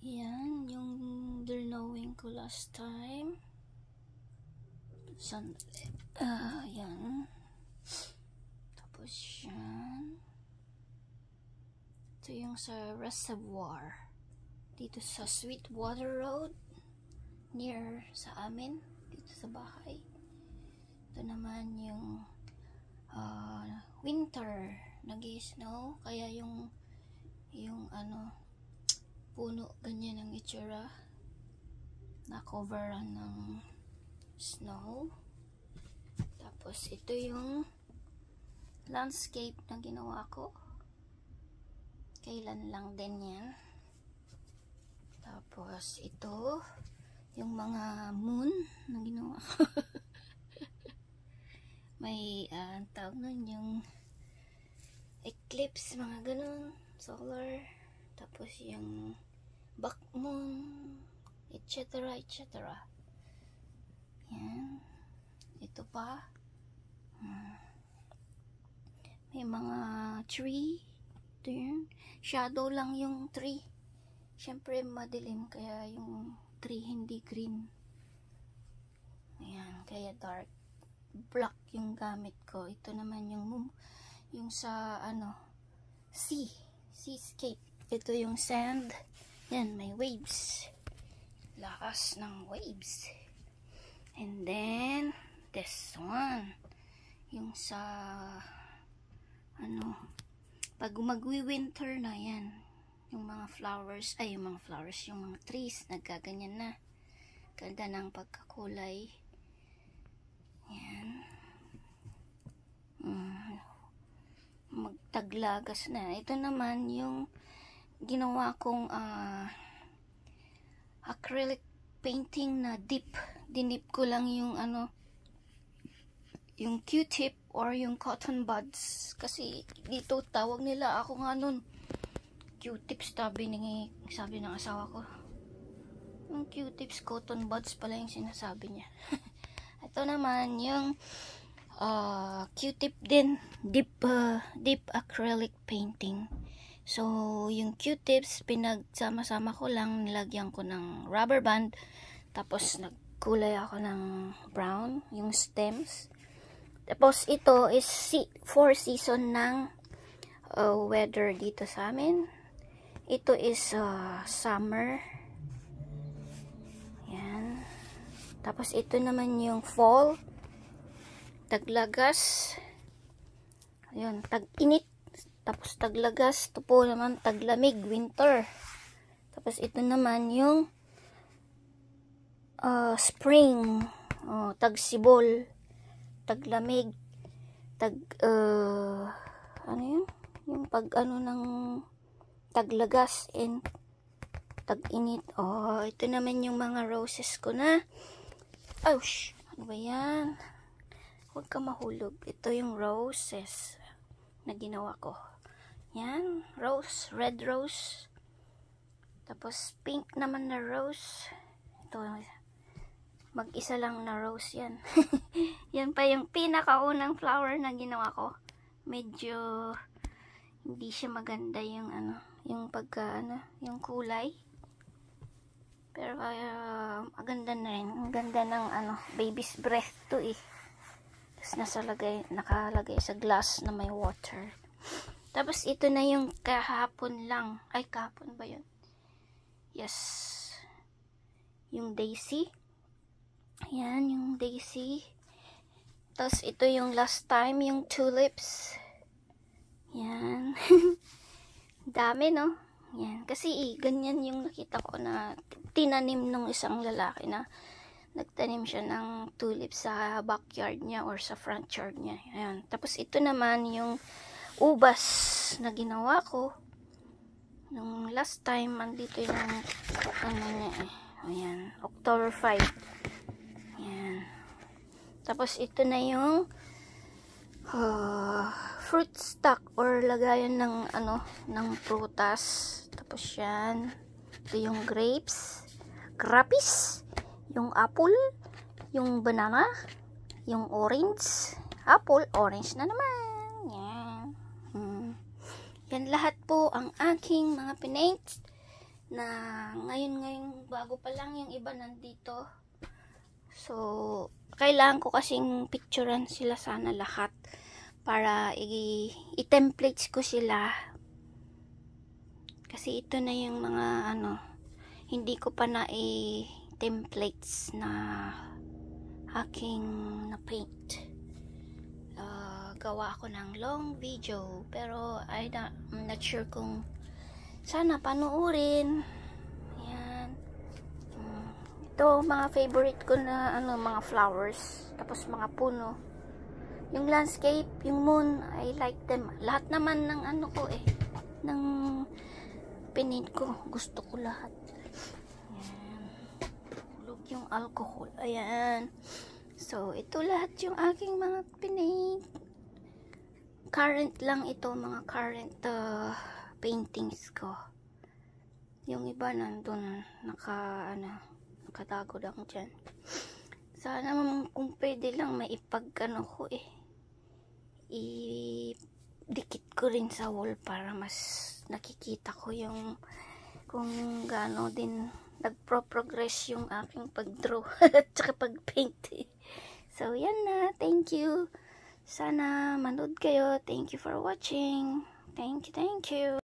Yan, yung drawing ko last time. Sandali. Yan. Tapos yan. Ito yung sa reservoir. Dito sa Sweetwater Road. Near sa amin. Dito sa bahay. Ito naman yung winter. Nag-i-snow. Kaya yung puno, ganyan ang itsura. Na-coveran ng snow. Tapos ito yung landscape na ginawa ko. Kailan lang din yan. Tapos ito yung mga moon na ginawa ko. May tawag nun yung eclipse, mga ganun, solar. Tapos yung back moon, etc. Yan. Ito pa. May mga tree. Ito yun. Shadow lang yung tree. Siyempre madilim, kaya yung tree hindi green. Ayan, kaya dark. Black yung gamit ko. Ito naman yung sa seascape. Ito yung sand. Yan, may waves. Lakas ng waves. And then this one, yung sa pag magwi-winter na, yan, yung mga flowers, yung mga trees nagkaganyan na. Ganda ng pagkakulay. Yan. Magtaglagas na. Ito naman yung ginawa kong acrylic painting na dip. Dinip ko lang yung yung Q-tip or yung cotton buds. Kasi dito tawag nila ako nga nun Q-tips, sabi ng asawa ko. Yung Q-tips, cotton buds pala yung sinasabi niya. Ito naman yung Q-tip din, deep acrylic painting. So yung Q-tips pinagsama-sama ko lang, nilagyan ko ng rubber band, tapos nagkulay ako ng brown yung stems. Tapos ito is 4 season ng weather dito sa amin. Ito is summer. Yan. Tapos ito naman yung fall, taglagas. Ayun, tag-init. Tapos taglagas. Ito po naman taglamig, winter. Tapos ito naman yung spring, tagsibol, taglamig, yung pag ng taglagas and tag-init. Ito naman yung mga roses ko na. Ouch! Ano ba yan? Huwag ka mahulog. Ito yung roses na ginawa ko. Yan. Rose. Red rose. Tapos pink naman na rose. Ito. Mag-isa lang na rose yan. Yan pa yung pinakaunang flower na ginawa ko. Medyo hindi siya maganda yung yung yung kulay. Pero maganda na rin. Ang ganda ng baby's breath to eh. Tapos nakalagay sa glass na may water. Tapos ito na yung kahapon lang. Ay, kahapon ba yun? Yes. Yung daisy. Ayan, yung daisy. Tapos ito yung last time, yung tulips. Yan. Dami, no? Yan. Kasi ganyan yung nakita ko na tinanim ng isang lalaki na nagtanim siya ng tulips sa backyard niya or sa front yard niya. Ayan. Tapos ito naman yung ubas na ginawa ko. Nung last time, andito yung niya eh. Ayan. October 5. Ayan. Tapos ito na yung fruit stock or lagayan ng ng prutas. Tapos yan. Ito yung grapes, yung apple, yung banana, yung orange, apple, orange na naman. Yan. Yan lahat po ang aking mga pinaints na ngayon bago pa lang yung iba nandito. So, kailangan ko kasing picturean sila sana lahat para i-templates ko sila. Kasi ito na yung mga hindi ko pa na templates na aking na paint. Gawa ako ng long video pero I'm not sure kung sana panoorin. Ayan. Ito mga favorite ko na mga flowers, tapos mga puno. Yung landscape, yung moon, I like them. Lahat naman ng ng pinint ko, gusto ko lahat. Ayan. Hulog yung alcohol. Ayan. So, ito lahat yung aking mga pinint. Current lang ito, mga current paintings ko. Yung iba nandun, nakatago lang dyan. Sana kung pwede lang maipag ko i-dikit ko rin sa wall para mas nakikita ko yung kung gaano din nagpro-progress yung aking pag-draw at saka pag-paint. So, yan na. Thank you. Sana manood kayo. Thank you for watching. Thank you.